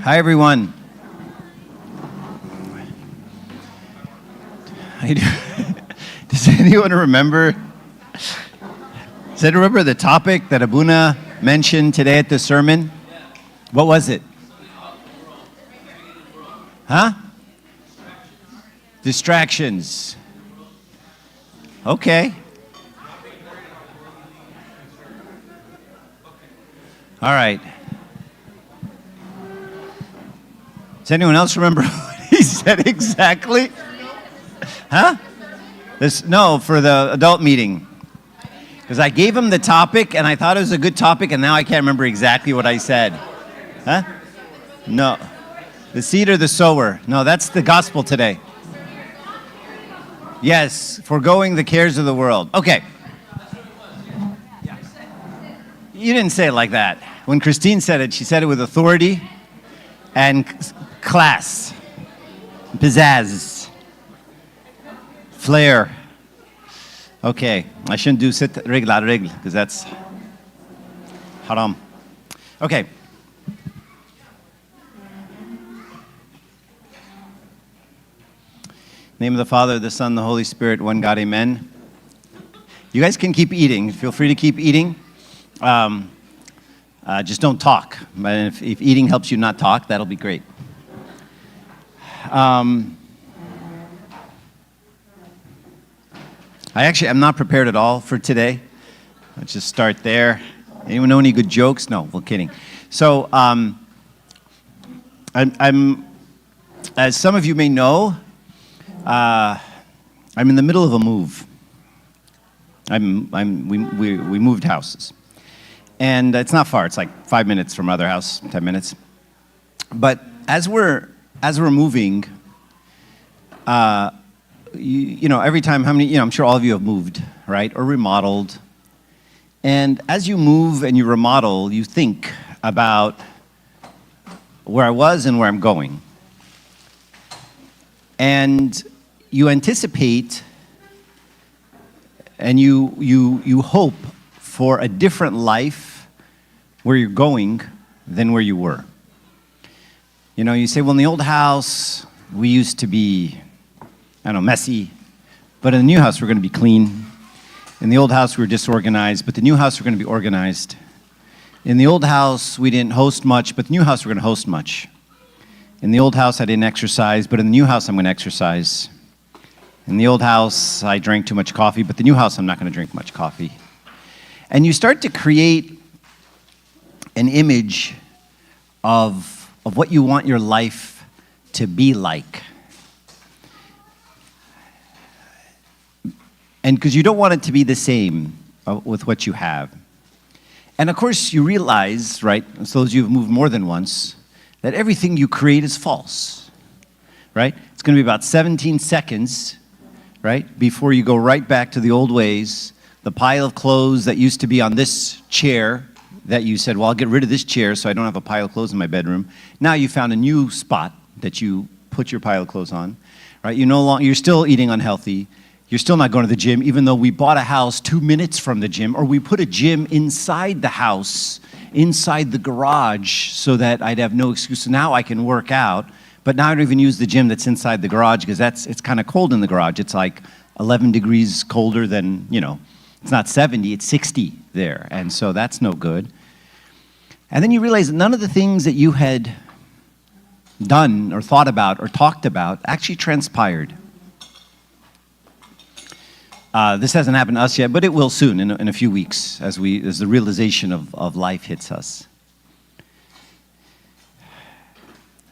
Hi, everyone. Does anyone remember? Does anyone remember the topic that Abuna mentioned today at the sermon? What was it? Huh? Distractions. Okay. All right. Does anyone else remember what he said exactly? Huh? No, for the adult meeting. Because I gave him the topic, and I thought it was a good topic, and now I can't remember exactly what I said. Huh? No. The seed or the sower? No, that's the gospel today. Yes, foregoing the cares of the world. Okay. You didn't say it like that. When Christine said it, she said it with authority and class, pizzazz, flair. Okay, I shouldn't do sit regla regla because that's haram. Okay. Name of the Father, the Son, the Holy Spirit, one God, amen. You guys can keep eating. Feel free to keep eating. Just don't talk. But if eating helps you not talk, that'll be great. I actually am not prepared at all for today. Let's just start there. Anyone know any good jokes? No, we're kidding. So, I'm as some of you may know, I'm in the middle of a move. We moved houses. And it's not far. It's like 5 minutes from our other house, 10 minutes. But as we're moving, you know, every time, I'm sure all of you have moved, right, or remodeled. And as you move and you remodel, you think about where I was and where I'm going. And you anticipate and you hope for a different life where you're going than where you were. You know, you say, well, in the old house, we used to be, messy. But in the new house, we're going to be clean. In the old house, we were disorganized. But the new house, we're going to be organized. In the old house, we didn't host much. But the new house, we're going to host much. In the old house, I didn't exercise. But in the new house, I'm going to exercise. In the old house, I drank too much coffee. But the new house, I'm not going to drink much coffee. And you start to create an image of what you want your life to be like. And because you don't want it to be the same with what you have. And of course, you realize, right, so those of you who've moved more than once, that everything you create is false, right? It's going to be about 17 seconds, right, before you go right back to the old ways. The pile of clothes that used to be on this chair that you said, well, I'll get rid of this chair so I don't have a pile of clothes in my bedroom. Now you found a new spot that you put your pile of clothes on, right? You're still eating unhealthy. You're still not going to the gym, even though we bought a house 2 minutes from the gym, or we put a gym inside the house, inside the garage, so that I'd have no excuse. So now I can work out, but now I don't even use the gym that's inside the garage because it's kind of cold in the garage. It's like 11 degrees colder than, it's not 70, it's 60 there, and so that's no good. And then you realize that none of the things that you had done or thought about or talked about actually transpired. This hasn't happened to us yet, but it will soon, in a few weeks, as the realization of life hits us.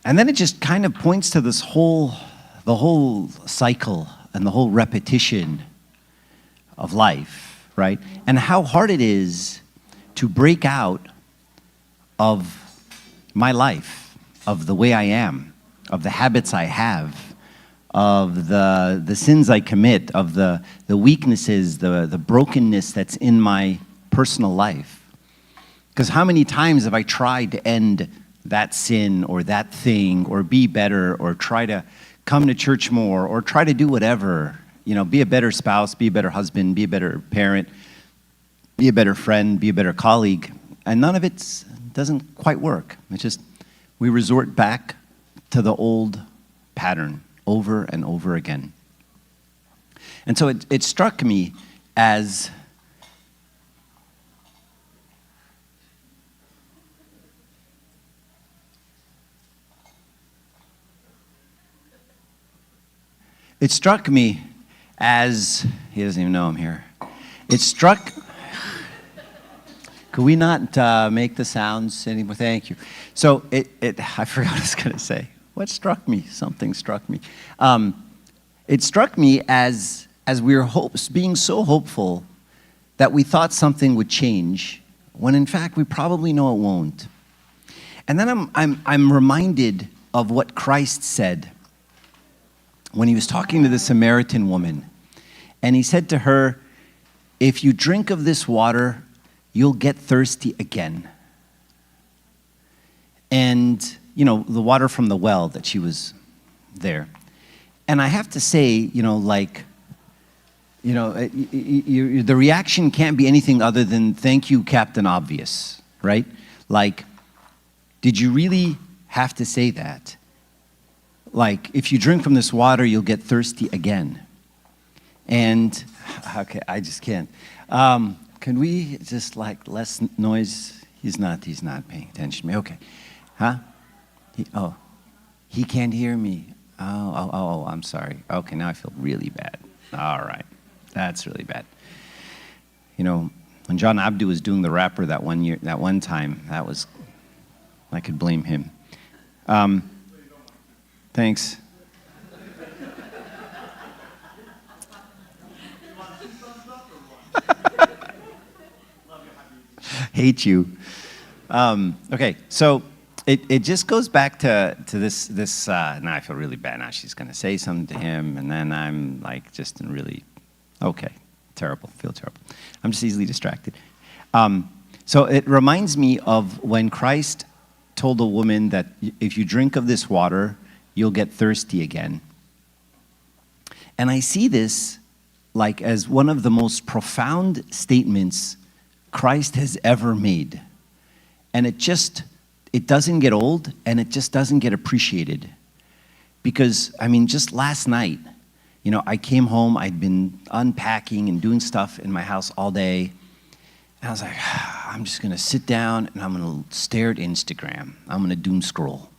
And then it just kind of points to the whole cycle and the whole repetition of life, right? And how hard it is to break out of my life, of the way I am, of the habits I have, of the sins I commit, of the weaknesses, the brokenness that's in my personal life. Because how many times have I tried to end that sin or that thing or be better or try to come to church more or try to do whatever, be a better spouse, be a better husband, be a better parent, be a better friend, be a better colleague, and none of it doesn't quite work. It's just we resort back to the old pattern over and over again. And so it struck me as he doesn't even know I'm here. Could we not make the sounds anymore? Thank you. So I forgot what I was going to say. What struck me? Something struck me. It struck me as we were being so hopeful that we thought something would change, when in fact we probably know it won't. And then I'm reminded of what Christ said when he was talking to the Samaritan woman. And he said to her, "If you drink of this water, you'll get thirsty again." And, you know, the water from the well that she was there. And I have to say, the reaction can't be anything other than, "Thank you, Captain Obvious," right? Like, did you really have to say that? Like, if you drink from this water, you'll get thirsty again. And, okay, I just can't. Can we just, less noise? He's not paying attention to me. Okay. Huh? He can't hear me. Oh, I'm sorry. Okay, now I feel really bad. All right. That's really bad. When John Abdu was doing the rapper that one time, I could blame him. Thanks. Hate you. Okay, so it just goes back to this. Now I feel really bad. Now she's going to say something to him, and then I'm just in really, okay, terrible. Feel terrible. I'm just easily distracted. So it reminds me of when Christ told a woman that if you drink of this water, you'll get thirsty again. And I see this as one of the most profound statements Christ has ever made. And it doesn't get old, and it just doesn't get appreciated. Because, just last night, I came home, I'd been unpacking and doing stuff in my house all day, and I was like, I'm just going to sit down and I'm going to stare at Instagram. I'm going to doom scroll,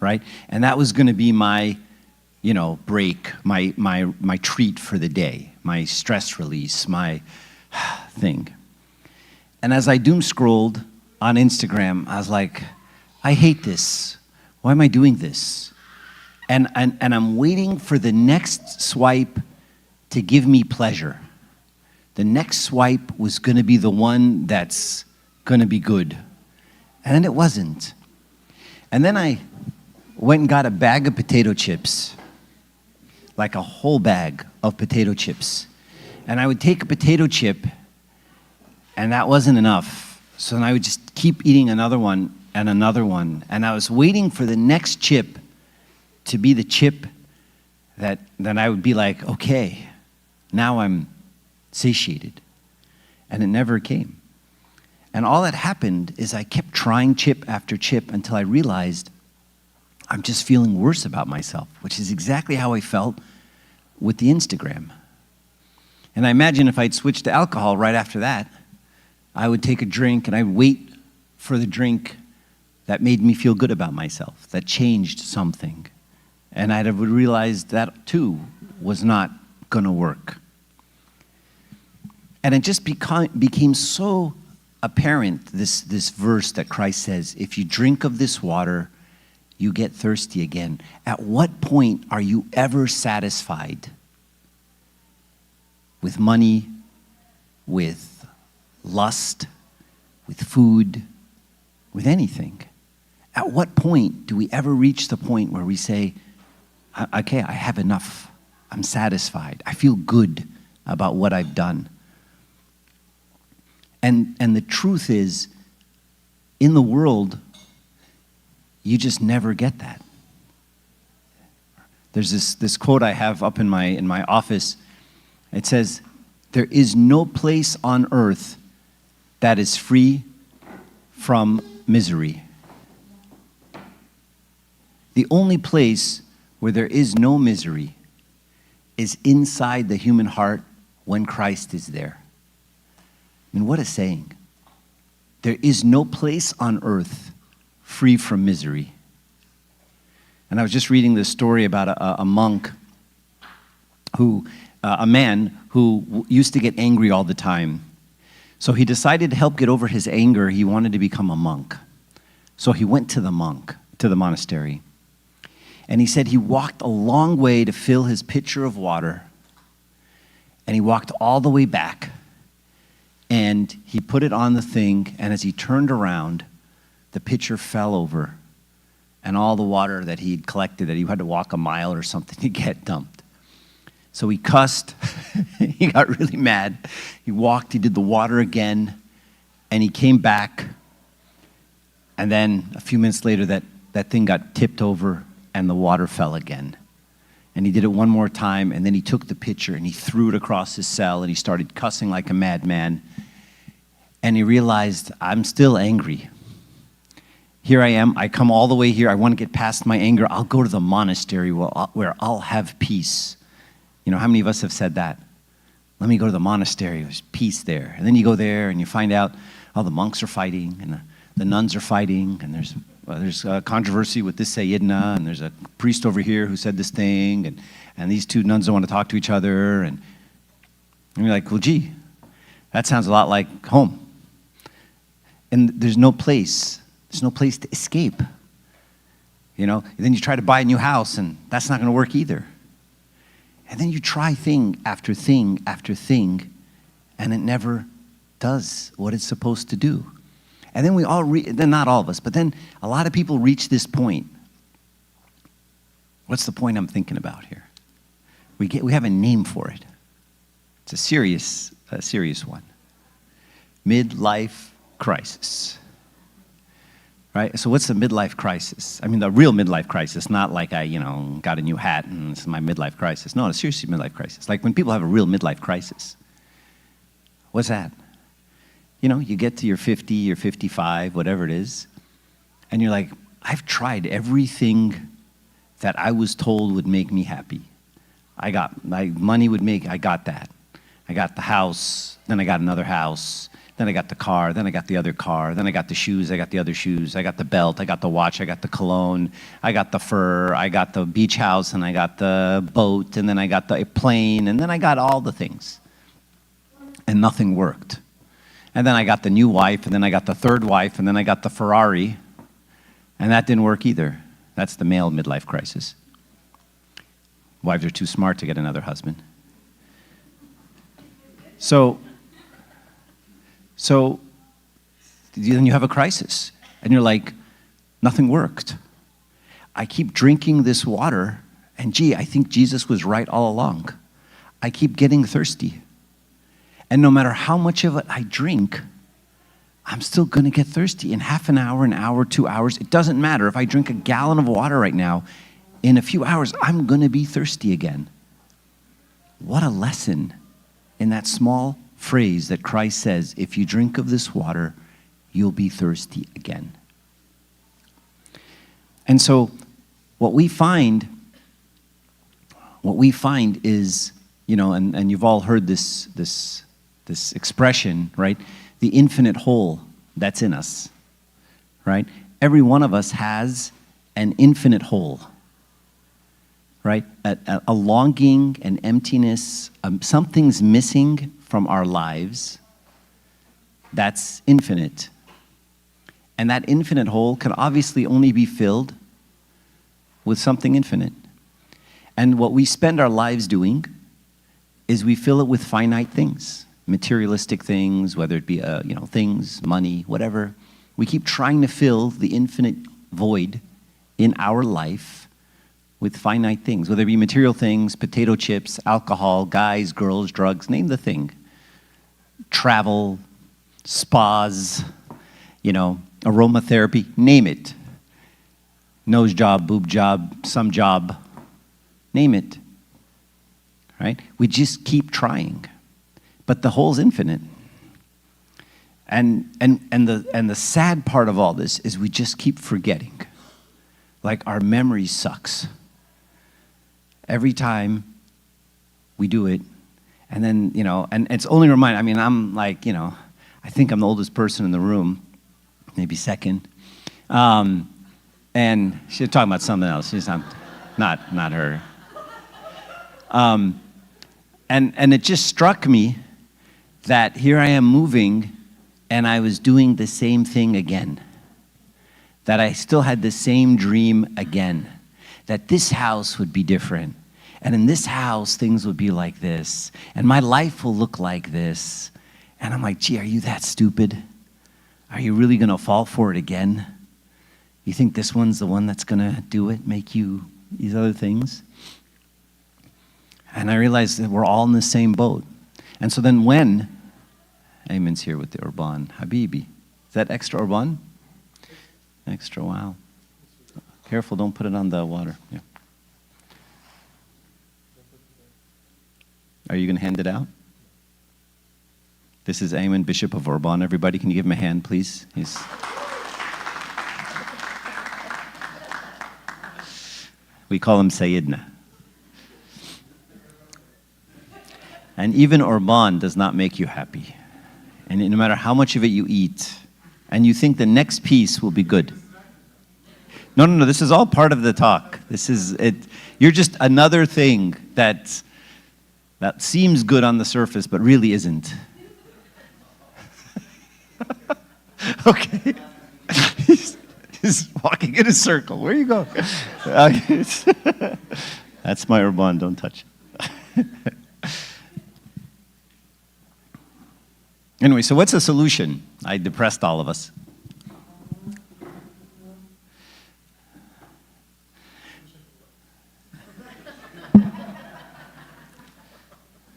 right? And that was going to be my, break, my treat for the day, my stress release, my thing. And as I doom scrolled on Instagram, I was like, I hate this. Why am I doing this? And I'm waiting for the next swipe to give me pleasure. The next swipe was going to be the one that's going to be good. And then it wasn't. And then I went and got a bag of potato chips, like a whole bag of potato chips. And I would take a potato chip, and that wasn't enough. So then I would just keep eating another one and another one. And I was waiting for the next chip to be the chip that I would be like, okay, now I'm satiated. And it never came. And all that happened is I kept trying chip after chip until I realized I'm just feeling worse about myself, which is exactly how I felt with the Instagram. And I imagine if I'd switched to alcohol right after that, I would take a drink and I'd wait for the drink that made me feel good about myself, that changed something. And I'd have realized that too was not going to work. And it just became so apparent, this verse that Christ says, if you drink of this water, you get thirsty again. At what point are you ever satisfied with money, with lust, with food, with anything? At what point do we ever reach the point where we say, okay, I have enough. I'm satisfied. I feel good about what I've done. And the truth is, in the world, you just never get that. There's this quote I have up in my office. It says, "There is no place on earth that is free from misery." The only place where there is no misery is inside the human heart when Christ is there. I mean, what a saying. There is no place on earth free from misery. And I was just reading this story about a monk who, a man who used to get angry all the time. So he decided to help get over his anger. He wanted to become a monk. So he went to the monastery. And he said he walked a long way to fill his pitcher of water. And he walked all the way back. And he put it on the thing. And as he turned around, the pitcher fell over. And all the water that he'd collected, that he had to walk a mile or something to get dumped. So he cussed. He got really mad. He walked, he did the water again, and he came back. And then a few minutes later, that thing got tipped over, and the water fell again. And he did it one more time, and then he took the pitcher, and he threw it across his cell, and he started cussing like a madman. And he realized, I'm still angry. Here I am. I come all the way here. I want to get past my anger. I'll go to the monastery where I'll have peace. You know, how many of us have said that? Let me go to the monastery. There's peace there. And then you go there and you find out, oh, the monks are fighting and the nuns are fighting, and there's a controversy with this Sayyidina, and there's a priest over here who said this thing, and these two nuns don't want to talk to each other. And you're like, well, gee, that sounds a lot like home. And there's no place to escape. You know, and then you try to buy a new house, and that's not going to work either. And then you try thing after thing after thing, and it never does what it's supposed to do. And then we all, then not all of us, but then a lot of people reach this point. What's the point I'm thinking about here? We have a name for it. It's a serious one. Midlife crisis. Right? So what's the midlife crisis? I mean, the real midlife crisis, not like I, got a new hat and this is my midlife crisis. No, it's seriously midlife crisis. Like when people have a real midlife crisis. What's that? You get to your 50 or 55, whatever it is, and you're like, I've tried everything that I was told would make me happy. I got that. I got the house, then I got another house. Then I got the car, then I got the other car, then I got the shoes, I got the other shoes, I got the belt, I got the watch, I got the cologne, I got the fur, I got the beach house, and I got the boat, and then I got the plane, and then I got all the things. And nothing worked. And then I got the new wife, and then I got the third wife, and then I got the Ferrari, and that didn't work either. That's the male midlife crisis. Wives are too smart to get another husband. So then you have a crisis, and you're like, nothing worked. I keep drinking this water, and gee, I think Jesus was right all along. I keep getting thirsty. And no matter how much of it I drink, I'm still going to get thirsty in half an hour, 2 hours. It doesn't matter. If I drink a gallon of water right now, in a few hours, I'm going to be thirsty again. What a lesson in that small phrase that Christ says, if you drink of this water, you'll be thirsty again. And so what we find is, and you've all heard this expression, right? The infinite hole that's in us, right? Every one of us has an infinite hole, right? A longing, an emptiness, something's missing from our lives that's infinite. And that infinite hole can obviously only be filled with something infinite. And what we spend our lives doing is we fill it with finite things, materialistic things, whether it be things, money, whatever. We keep trying to fill the infinite void in our life with finite things, whether it be material things, potato chips, alcohol, guys, girls, drugs, name the thing. Travel, spas, aromatherapy, name it. Nose job, boob job, some job, name it. Right? We just keep trying. But the hole's infinite. And the sad part of all this is we just keep forgetting like our memory sucks. Every time we do it, and then, and it's only I mean, I'm like, I think I'm the oldest person in the room, maybe second. And she's talking about something else. She's not her. And it just struck me that here I am moving, and I was doing the same thing again. That I still had the same dream again. That this house would be different. And in this house, things would be like this. And my life will look like this. And I'm like, gee, are you that stupid? Are you really going to fall for it again? You think this one's the one that's going to do it, make you these other things? And I realized that we're all in the same boat. And so then when, Ayman's here with the Urban, Habibi. Is that extra Urban? Extra, wow. Careful, don't put it on the water. Yeah. Are you going to hand it out? This is Ayman, Bishop of Urban. Everybody, can you give him a hand, please? We call him Sayyidina. And even Urban does not make you happy. And no matter how much of it you eat, and you think the next piece will be good. No, this is all part of the talk. This is it. You're just another thing that seems good on the surface, but really isn't. Okay. He's walking in a circle. Where you go? That's my Urban, don't touch it. Anyway, so what's the solution? I depressed all of us.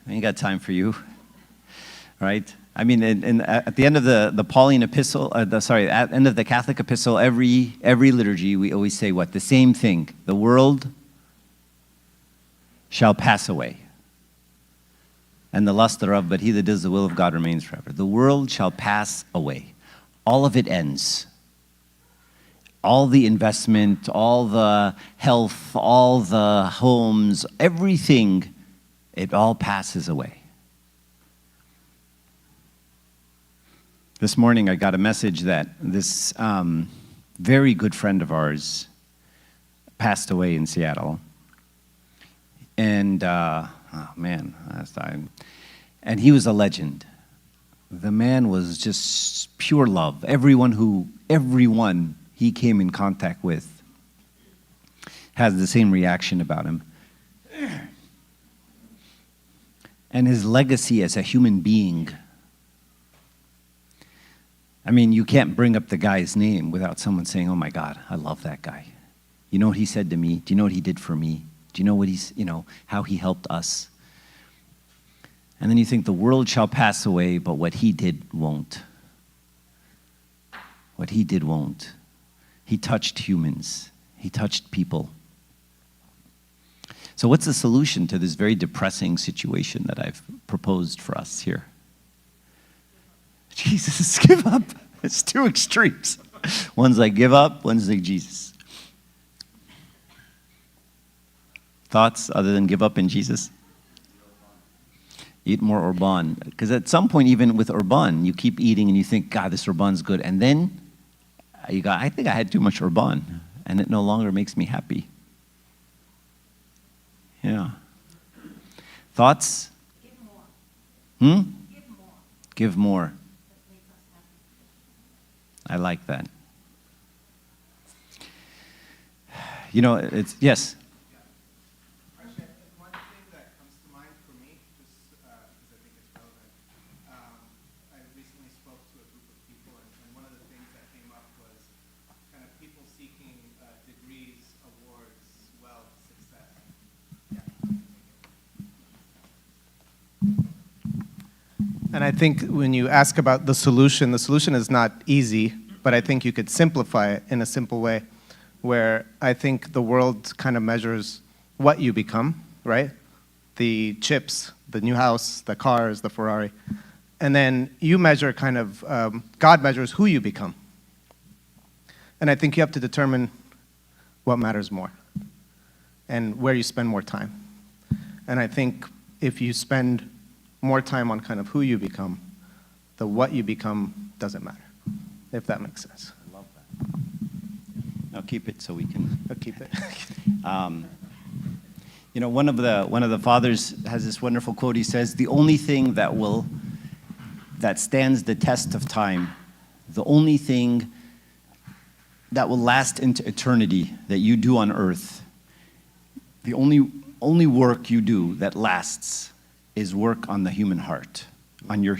I ain't got time for you, right? I mean, at the end of the Pauline epistle, at the end of the Catholic epistle, every liturgy, we always say what? The same thing. The world shall pass away, and the lust thereof, but he that does the will of God remains forever. The world shall pass away. All of it ends. All the investment, all the health, all the homes, everything, it all passes away. This morning I got a message that this very good friend of ours passed away in Seattle. And, oh man, last time. And he was a legend. The man was just pure love. Everyone he came in contact with has the same reaction about him. And his legacy as a human being, I mean, you can't bring up the guy's name without someone saying, oh my God, I love that guy. You know what he said to me? Do you know what he did for me? Do you know what how he helped us? And then you think the world shall pass away, but what he did won't. What he did won't. He touched humans. He touched people. So what's the solution to this very depressing situation that I've proposed for us here? Jesus, give up. It's two extremes. One's like give up, one's like Jesus. Thoughts other than give up in Jesus? Eat more Urban. Because at some point, even with Urban, you keep eating and you think, God, this Urban's good. And then I think I had too much Urban, and it no longer makes me happy. Yeah. Thoughts? Give more. Give more. Give more. I like that. It's, yes? Actually, one thing that comes to mind for me, just because I think it's relevant, I recently spoke to a group of people, and one of the things that came up was kind of people seeking degrees, awards, wealth, success. And I think when you ask about the solution is not easy, but I think you could simplify it in a simple way, where I think the world kind of measures what you become, right? The chips, the new house, the cars, the Ferrari. And then you measure kind of, God measures who you become. And I think you have to determine what matters more and where you spend more time. And I think if you spend more time on kind of who you become, the what you become doesn't matter, if that makes sense. I love that. Now keep it so we can. I'll keep it. You know, one of the fathers has this wonderful quote. He says, "The only thing that stands the test of time, the only thing that will last into eternity that you do on earth, the only work you do that lasts is work on the human heart, on your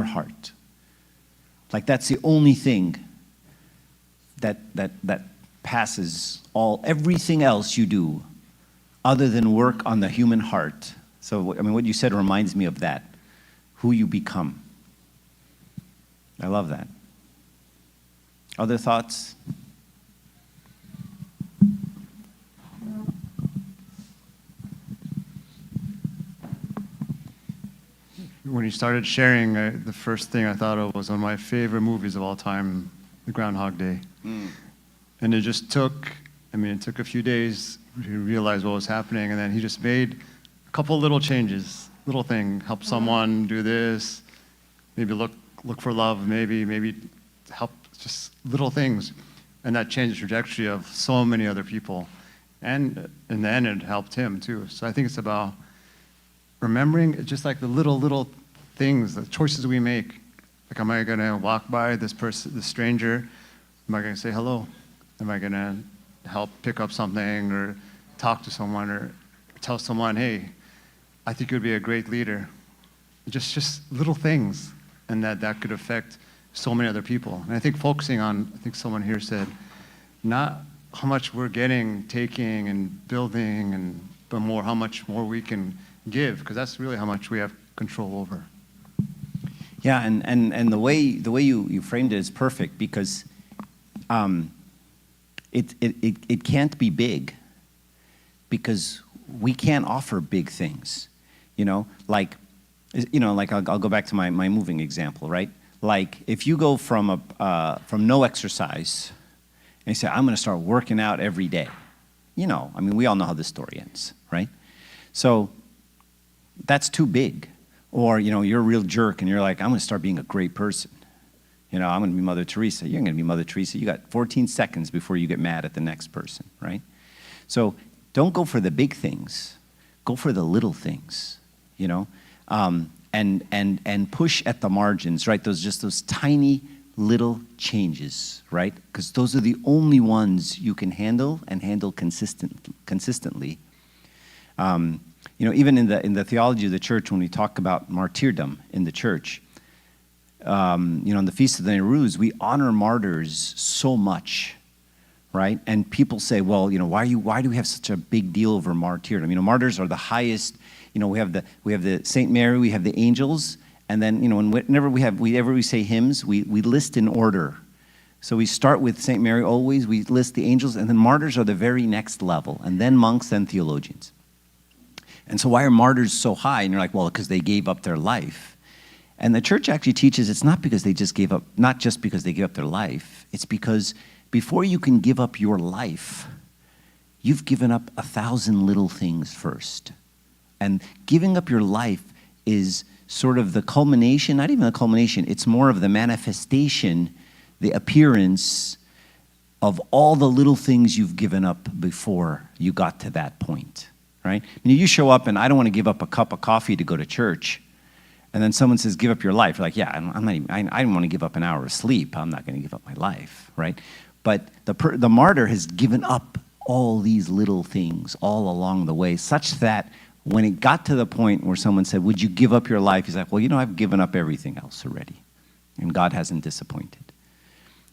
heart. Like that's the only thing that passes everything else you do other than work on the human heart." So, I mean, what you said reminds me of that, who you become. I love that. Other thoughts? When you started sharing, the first thing I thought of was one of my favorite movies of all time, The Groundhog Day. And it just took a few days to realize what was happening, and then he just made a couple little changes, little thing, help someone do this, maybe look for love, maybe help, just little things. And that changed the trajectory of so many other people. And in the end, it helped him too. So I think it's about remembering just like the little things, the choices we make. Like, am I gonna walk by this person, this stranger? Am I gonna say hello? Am I gonna help pick up something or talk to someone or tell someone, hey, I think you'd be a great leader? Just little things, and that could affect so many other people. And I think focusing on, I think someone here said, not how much we're getting, taking, and building, but more how much more we can give, because that's really how much we have control over. Yeah, and the way you framed it is perfect, because it can't be big, because we can't offer big things, like I'll go back to my moving example, right? Like if you go from no exercise and you say, I'm going to start working out every day, we all know how this story ends, right? So that's too big. Or, you're a real jerk and you're like, I'm going to start being a great person. I'm going to be Mother Teresa. You're going to be Mother Teresa. You got 14 seconds before you get mad at the next person, right? So don't go for the big things. Go for the little things, and push at the margins, right? Those tiny little changes, right? Because those are the only ones you can handle and handle consistently. Even in the theology of the church, when we talk about martyrdom in the church, on the Feast of the Nowruz, we honor martyrs so much, right? And people say, well, why do we have such a big deal over martyrdom? Martyrs are the highest. We have the Saint Mary, we have the angels, and then whenever we say hymns, we list in order. So we start with Saint Mary always. We list the angels, and then martyrs are the very next level, and then monks, then theologians. And so why are martyrs so high? And you're like, well, because they gave up their life. And the church actually teaches it's not because they just gave up, not just because they gave up their life. It's because before you can give up your life, you've given up 1,000 little things first. And giving up your life is sort of the culmination, not even the culmination, it's more of the manifestation, the appearance of all the little things you've given up before you got to that point. Right? You show up and I don't want to give up a cup of coffee to go to church, and then someone says, give up your life. You're like, yeah, I don't want to give up an hour of sleep. I'm not going to give up my life, right? But the martyr has given up all these little things all along the way, such that when it got to the point where someone said, would you give up your life? He's like, well, I've given up everything else already, and God hasn't disappointed.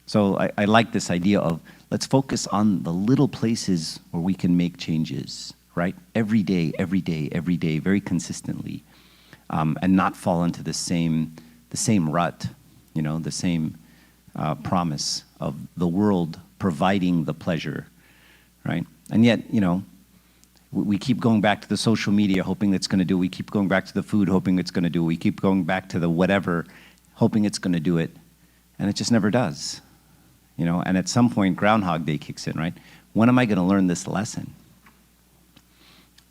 So I like this idea of let's focus on the little places where we can make changes. Right? Every day, very consistently, and not fall into the same rut, the same promise of the world providing the pleasure, right? And yet, we keep going back to the social media, hoping it's going to do. We keep going back to the food, hoping it's going to do. We keep going back to the whatever, hoping it's going to do it, and it just never does. And at some point, Groundhog Day kicks in, right? when am I going to learn this lesson?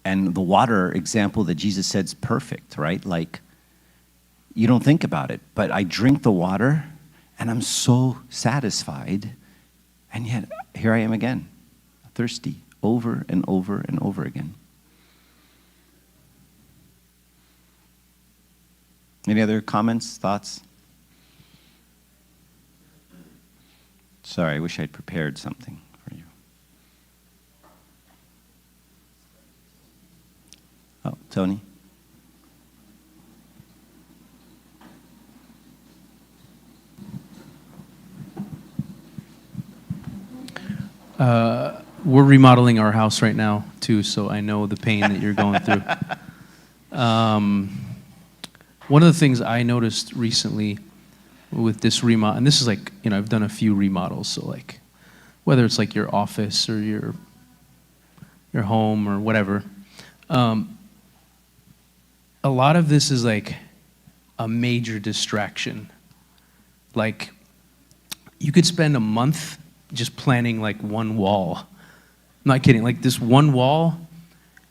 And the water example that Jesus said is perfect, right? Like, you don't think about it, but I drink the water and I'm so satisfied, and yet here I am again, thirsty, over and over and over again. Any other comments, thoughts? Sorry, I wish I'd prepared something for you. Oh, Tony? We're remodeling our house right now, too, so I know the pain that you're going through. One of the things I noticed recently with this remodel, and this is like, I've done a few remodels, so like, whether it's like your office or your home or whatever, a lot of this is like a major distraction. Like, you could spend a month just planning like one wall. I'm not kidding. Like, this one wall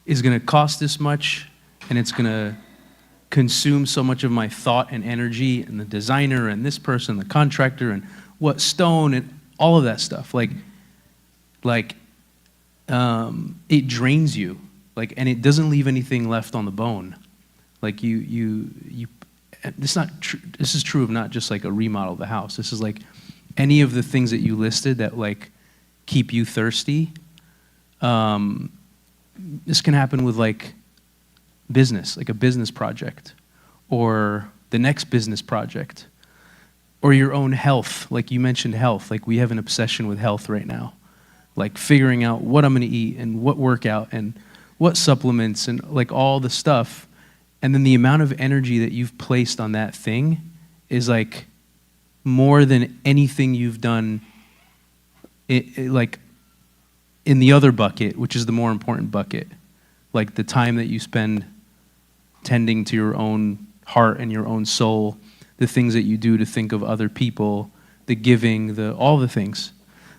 is going to cost this much, and it's going to consume so much of my thought and energy, and the designer and this person, the contractor, and what stone and all of that stuff. It drains you, like, and it doesn't leave anything left on the bone. Like this is true of not just like a remodel of the house. This is like any of the things that you listed that like keep you thirsty. This can happen with like business, like a business project, or the next business project, or your own health. Like you mentioned health, like we have an obsession with health right now, like figuring out what I'm gonna eat and what workout and what supplements and like all the stuff. And then the amount of energy that you've placed on that thing is like more than anything you've done like in the other bucket, which is the more important bucket. Like the time that you spend tending to your own heart and your own soul, the things that you do to think of other people, the giving, all the things.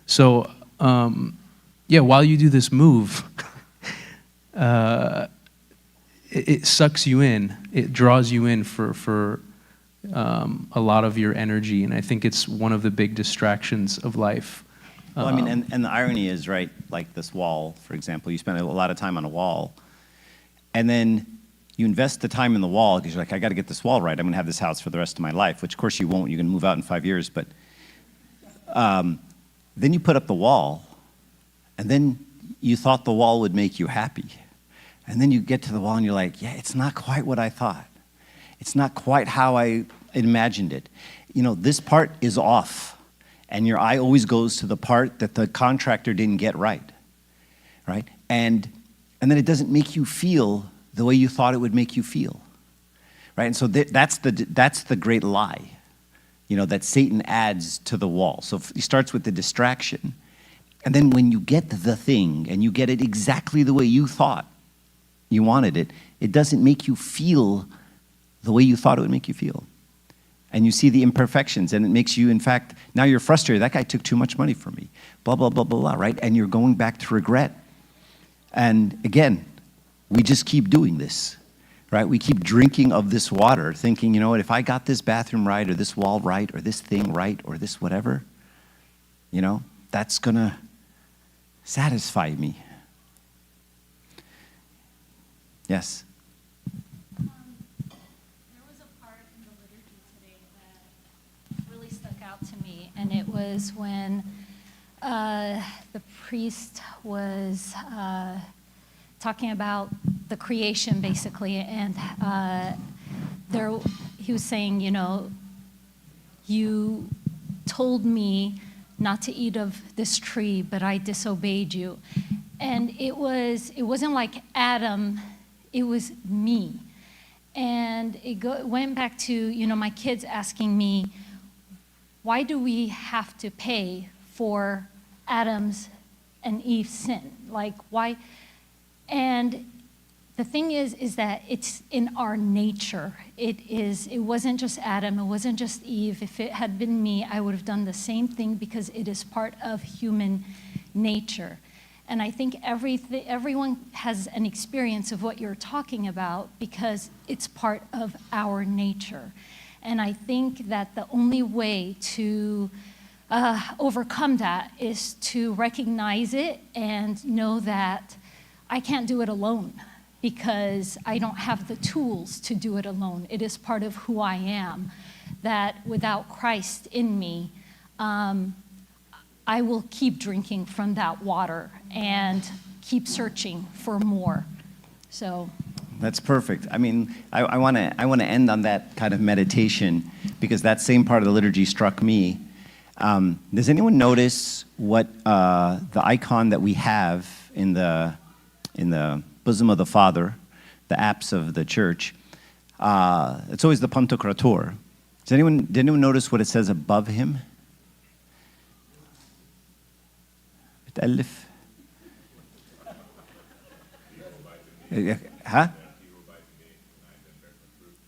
So, while you do this move, it sucks you in. It draws you in for a lot of your energy, and I think it's one of the big distractions of life. Well, I mean, and the irony is, right, like this wall, for example, you spend a lot of time on a wall, and then you invest the time in the wall because you're like, I got to get this wall right. I'm going to have this house for the rest of my life, which of course you won't. You're going to move out in 5 years, but then you put up the wall, and then you thought the wall would make you happy. And then you get to the wall and you're like, yeah, it's not quite what I thought. It's not quite how I imagined it. This part is off. And your eye always goes to the part that the contractor didn't get right? And then it doesn't make you feel the way you thought it would make you feel, right? And so that's the great lie, that Satan adds to the wall. So he starts with the distraction, and then when you get the thing and you get it exactly the way you thought you wanted it, it doesn't make you feel the way you thought it would make you feel. And you see the imperfections, and it makes you, in fact, now you're frustrated. That guy took too much money from me, blah, blah, blah, blah, blah, right? And you're going back to regret. And again, we just keep doing this, right? We keep drinking of this water, thinking, you know what, if I got this bathroom right, or this wall right, or this thing right, or this whatever, that's gonna satisfy me. Yes? There was a part in the liturgy today that really stuck out to me, and it was when the priest was talking about the creation, basically, and he was saying, you told me not to eat of this tree, but I disobeyed you. And it wasn't like Adam, it was me. And it went back to, my kids asking me, why do we have to pay for Adam's and Eve's sin? Like, why? And the thing is that it's in our nature. It wasn't just Adam, it wasn't just Eve. If it had been me, I would have done the same thing because it is part of human nature. And I think everyone has an experience of what you're talking about because it's part of our nature. And I think that the only way to overcome that is to recognize it and know that I can't do it alone because I don't have the tools to do it alone. It is part of who I am, that without Christ in me, I will keep drinking from that water and keep searching for more. So That's perfect. I mean, I want to end on that kind of meditation because that same part of the liturgy struck me. Does anyone notice what the icon that we have in the bosom of the Father, the apse of the church? It's always the Pantocrator. Did anyone notice what it says above him? بتألف. Huh?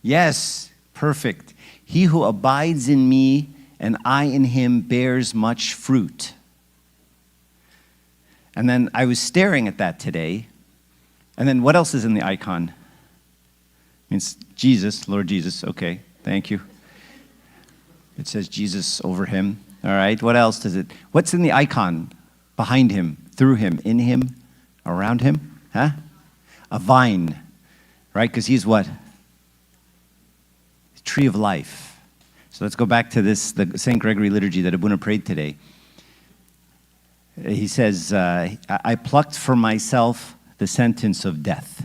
Yes, perfect. He who abides in me and I in him bears much fruit. And then I was staring at that today. And then what else is in the icon? It's Jesus, Lord Jesus. Okay, thank you. It says Jesus over him. All right, what else does it? What's in the icon? Behind him, through him, in him, around him? Huh? A vine, right? Because he's what? Tree of life. So let's go back to this, the St. Gregory liturgy that Abuna prayed today. He says, I plucked for myself the sentence of death.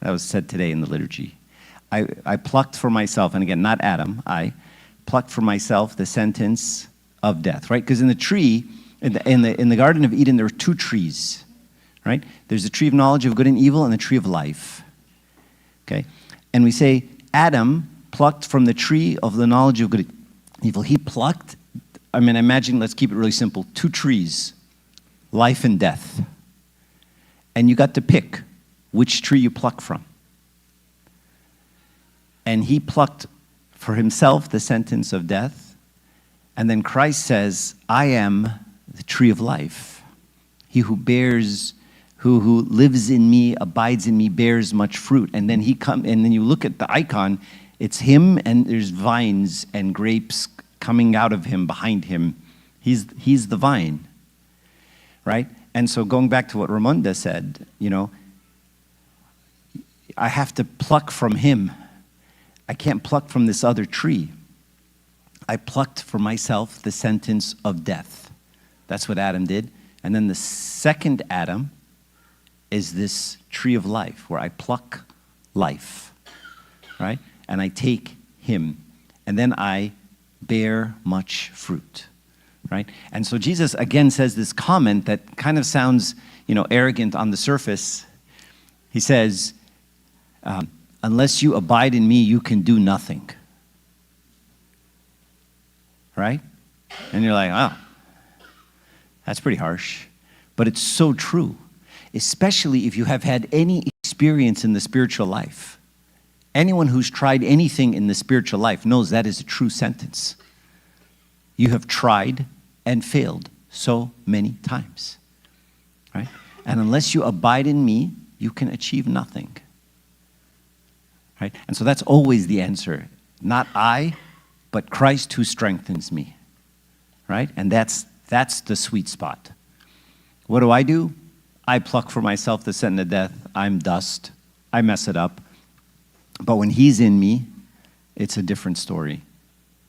That was said today in the liturgy. I plucked for myself, and again, not Adam, I plucked for myself the sentence of death, right? Because in the tree, in the Garden of Eden, there were two trees, right? There's the tree of knowledge of good and evil and the tree of life, okay? And we say, Adam plucked from the tree of the knowledge of good and evil. He plucked, I mean, imagine, let's keep it really simple, two trees, life and death. And you got to pick which tree you pluck from. And he plucked for himself the sentence of death. And then Christ says, I am the tree of life. He who bears, who lives in me, abides in me, bears much fruit. And then and then you look at the icon, it's him and there's vines and grapes coming out of him, behind him. He's the vine, right? And so going back to what Ramonda said, I have to pluck from him. I can't pluck from this other tree. I plucked for myself the sentence of death. That's what Adam did. And then the second Adam is this tree of life, where I pluck life, right? And I take him, and then I bear much fruit, right? And so Jesus again says this comment that kind of sounds, arrogant on the surface. He says, unless you abide in me, you can do nothing, right? And you're like, oh, that's pretty harsh. But it's so true, especially if you have had any experience in the spiritual life. Anyone who's tried anything in the spiritual life knows that is a true sentence. You have tried and failed so many times, right? And unless you abide in me, you can achieve nothing, right? And so that's always the answer. Not I, but Christ who strengthens me, right? And that's the sweet spot. What do? I pluck for myself the sentence of death. I'm dust. I mess it up. But when he's in me, it's a different story.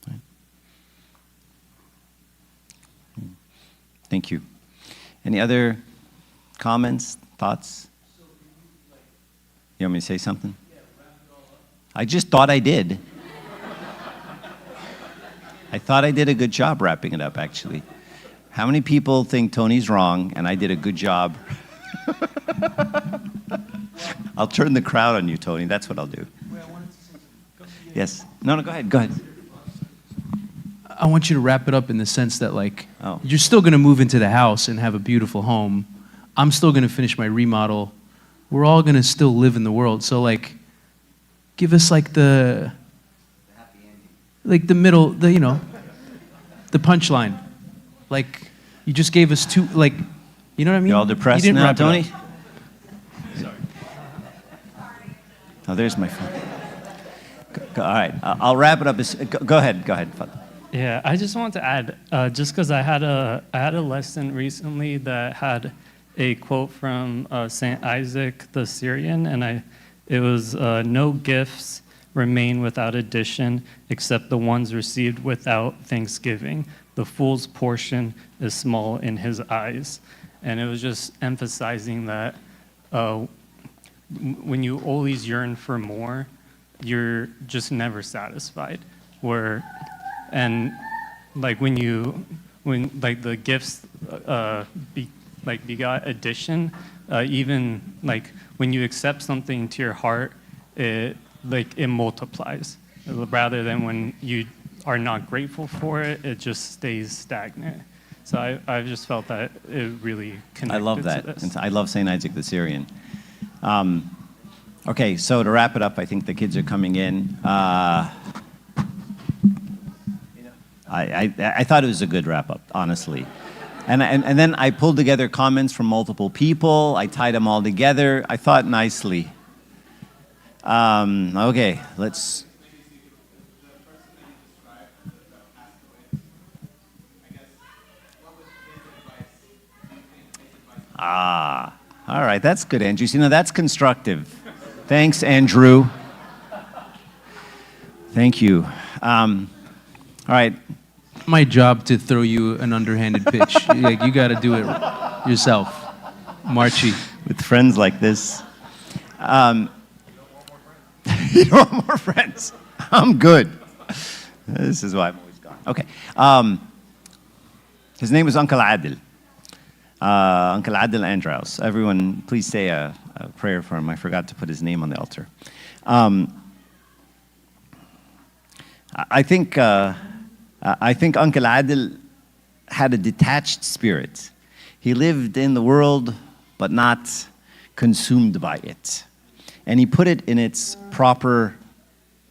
Right? Thank you. Any other comments, thoughts? You want me to say something? I just thought I did. I thought I did a good job wrapping it up, actually. How many people think Tony's wrong and I did a good job? I'll turn the crowd on you, Tony. That's what I'll do. Yes. No, go ahead. Go ahead. I want you to wrap it up in the sense that, Oh. you're still going to move into the house and have a beautiful home. I'm still going to finish my remodel. We're all going to still live in the world. So, give us, the middle, the punchline. You just gave us two, You know what I mean? You all depressed didn't now, wrap it up. Tony? Sorry. Oh, there's my phone. All right, I'll wrap it up. Go ahead, Fadl. Yeah, I just want to add, just because I had a lesson recently that had a quote from Saint Isaac the Syrian, and it was no gifts remain without addition except the ones received without thanksgiving. The fool's portion is small in his eyes, and it was just emphasizing that when you always yearn for more, you're just never satisfied. And like when like the gifts begot addition, even like when you accept something to your heart, it multiplies, rather than when you are not grateful for it, it just stays stagnant. So I've just felt that it really connected I love that. to this. I love Saint Isaac the Syrian. Okay, so to wrap it up, I think the kids are coming in. I thought it was a good wrap up, honestly. And then I pulled together comments from multiple people. I tied them all together. I thought nicely. Okay, let's. All right, that's good, Andrew. See, now that's constructive. Thanks, Andrew. Thank you. All right. My job to throw you an underhanded pitch. Like, you got to do it yourself, Marchie. With friends like this. You don't want more friends? I'm good. This is why I'm always gone. Okay. His name was Uncle Adil. Uncle Adil Andraus. Everyone, please say a prayer for him. I forgot to put his name on the altar. I think Uncle Adil had a detached spirit. He lived in the world, but not consumed by it. And he put it in its proper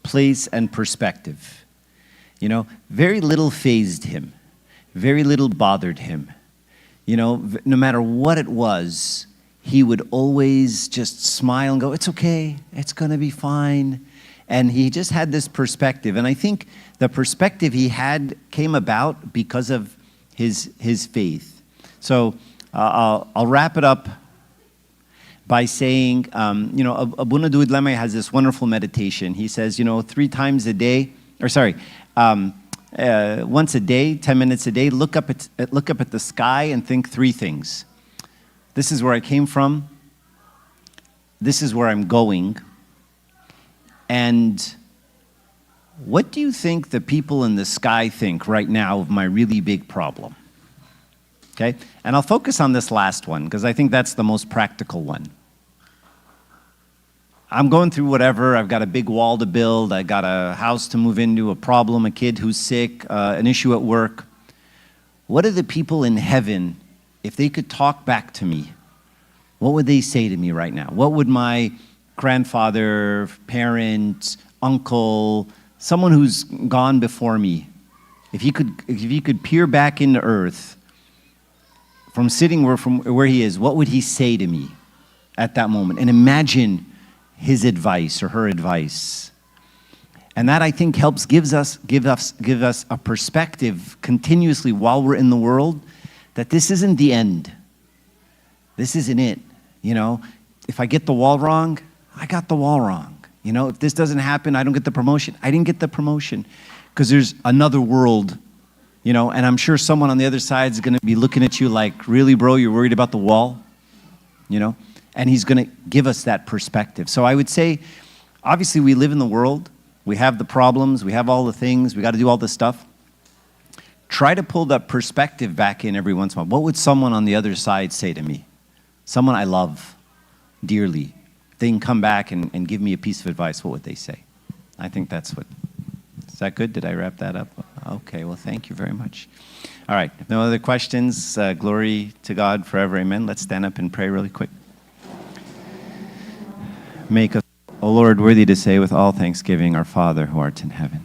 place and perspective. You know, very little fazed him. Very little bothered him. You know, no matter what it was, he would always just smile and go, it's okay, it's gonna be fine. And he just had this perspective. And I think the perspective he had came about because of his faith. So I'll wrap it up by saying, you know, Abuna Duwid Lemay has this wonderful meditation. He says, you know, 3 times a day, or sorry, once a day, 10 minutes a day, look up at the sky and think 3 things. This is where I came from. This is where I'm going. And what do you think the people in the sky think right now of my really big problem? Okay? And I'll focus on this last one because I think that's the most practical one. I'm going through whatever. I've got a big wall to build. I got a house to move into, a problem, a kid who's sick, an issue at work. What are the people in heaven, if they could talk back to me, what would they say to me right now? What would my grandfather, parent, uncle, someone who's gone before me, if he could peer back into earth from sitting where he is, what would he say to me at that moment? And imagine his advice or her advice. And that, I think, helps give us a perspective continuously while we're in the world that this isn't the end. This isn't it. You know, if I get the wall wrong, I got the wall wrong. You know, if this doesn't happen, I don't get the promotion. I didn't get the promotion because there's another world, you know, and I'm sure someone on the other side is going to be looking at you like, really, bro, you're worried about the wall, you know? And he's going to give us that perspective. So I would say, obviously, we live in the world. We have the problems. We have all the things. We got to do all this stuff. Try to pull that perspective back in every once in a while. What would someone on the other side say to me? Someone I love dearly. If they can come back and give me a piece of advice, what would they say? I think that's what. Is that good? Did I wrap that up? Okay, well, thank you very much. All right, if no other questions, glory to God forever, amen. Let's stand up and pray really quick. Make us, O Lord, worthy to say with all thanksgiving, our Father who art in heaven.